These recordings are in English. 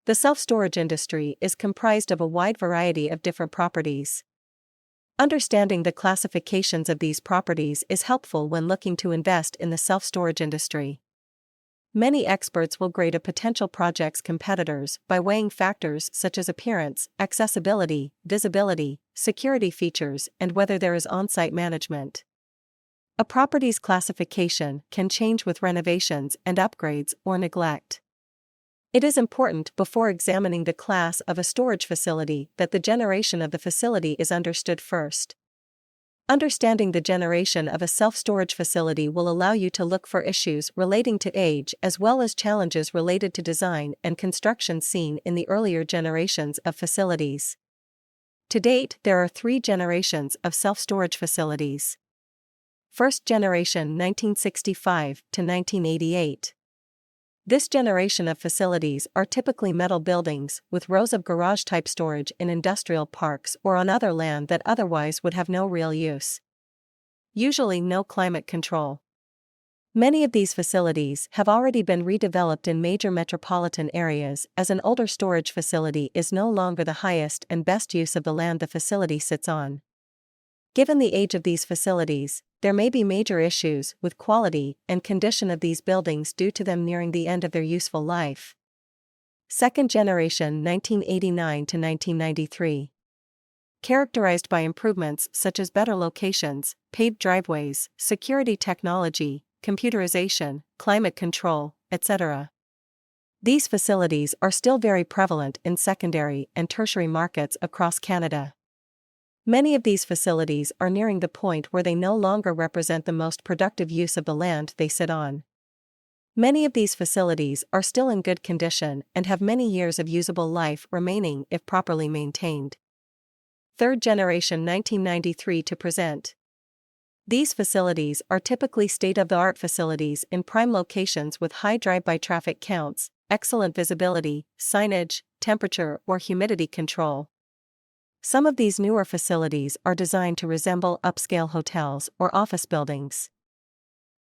The self-storage industry is comprised of a wide variety of different properties. Understanding the classifications of these properties is helpful when looking to invest in the self-storage industry. Many experts will grade a potential project's competitors by weighing factors such as appearance, accessibility, visibility, security features, and whether there is on-site management. A property's classification can change with renovations and upgrades or neglect. It is important before examining the class of a storage facility that the generation of the facility is understood first. Understanding the generation of a self-storage facility will allow you to look for issues relating to age as well as challenges related to design and construction seen in the earlier generations of facilities. To date, there are 3 generations of self-storage facilities. First generation 1965 to 1988. This generation of facilities are typically metal buildings with rows of garage-type storage in industrial parks or on other land that otherwise would have no real use. Usually no climate control. Many of these facilities have already been redeveloped in major metropolitan areas as an older storage facility is no longer the highest and best use of the land the facility sits on. Given the age of these facilities, there may be major issues with quality and condition of these buildings due to them nearing the end of their useful life. Second generation 1989 to 1993. Characterized by improvements such as better locations, paved driveways, security technology, computerization, climate control, etc. These facilities are still very prevalent in secondary and tertiary markets across Canada. Many of these facilities are nearing the point where they no longer represent the most productive use of the land they sit on. Many of these facilities are still in good condition and have many years of usable life remaining if properly maintained. Third generation 1993 to present. These facilities are typically state-of-the-art facilities in prime locations with high drive-by traffic counts, excellent visibility, signage, temperature or humidity control. Some of these newer facilities are designed to resemble upscale hotels or office buildings.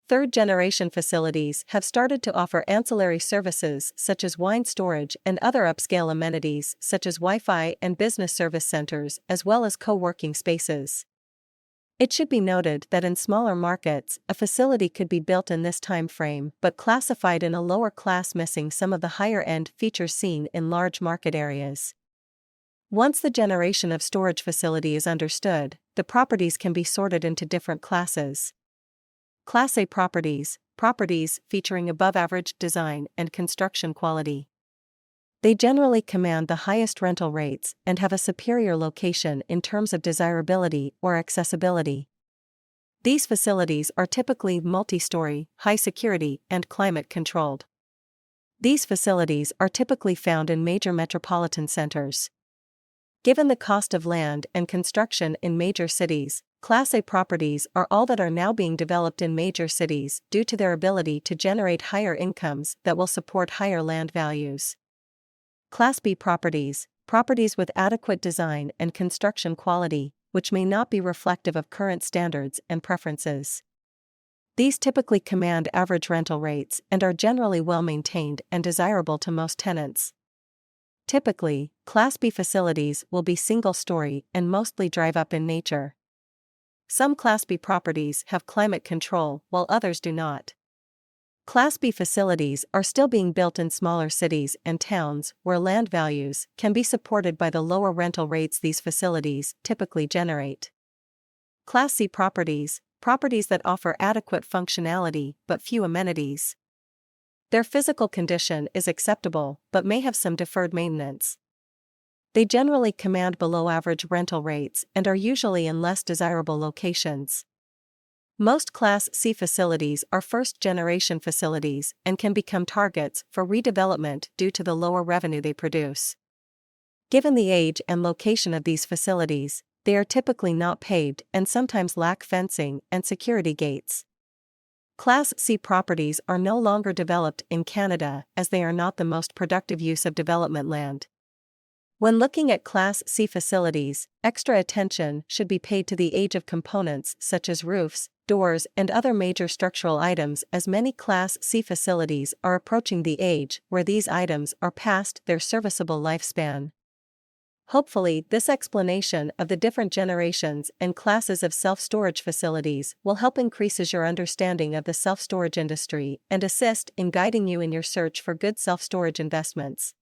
Third-generation facilities have started to offer ancillary services such as wine storage and other upscale amenities such as Wi-Fi and business service centers as well as co-working spaces. It should be noted that in smaller markets, a facility could be built in this time frame but classified in a lower class, missing some of the higher-end features seen in large market areas. Once the generation of storage facility is understood, the properties can be sorted into different classes. Class A properties, properties featuring above-average design and construction quality. They generally command the highest rental rates and have a superior location in terms of desirability or accessibility. These facilities are typically multi-story, high security, and climate-controlled. These facilities are typically found in major metropolitan centers. Given the cost of land and construction in major cities, Class A properties are all that are now being developed in major cities due to their ability to generate higher incomes that will support higher land values. Class B properties, properties with adequate design and construction quality, which may not be reflective of current standards and preferences. These typically command average rental rates and are generally well maintained and desirable to most tenants. Typically, Class B facilities will be single-story and mostly drive-up in nature. Some Class B properties have climate control while others do not. Class B facilities are still being built in smaller cities and towns where land values can be supported by the lower rental rates these facilities typically generate. Class C properties, properties that offer adequate functionality but few amenities. Their physical condition is acceptable but may have some deferred maintenance. They generally command below-average rental rates and are usually in less desirable locations. Most Class C facilities are first-generation facilities and can become targets for redevelopment due to the lower revenue they produce. Given the age and location of these facilities, they are typically not paved and sometimes lack fencing and security gates. Class C properties are no longer developed in Canada as they are not the most productive use of development land. When looking at Class C facilities, extra attention should be paid to the age of components such as roofs, doors, and other major structural items, as many Class C facilities are approaching the age where these items are past their serviceable lifespan. Hopefully, this explanation of the different generations and classes of self-storage facilities will help increase your understanding of the self-storage industry and assist in guiding you in your search for good self-storage investments.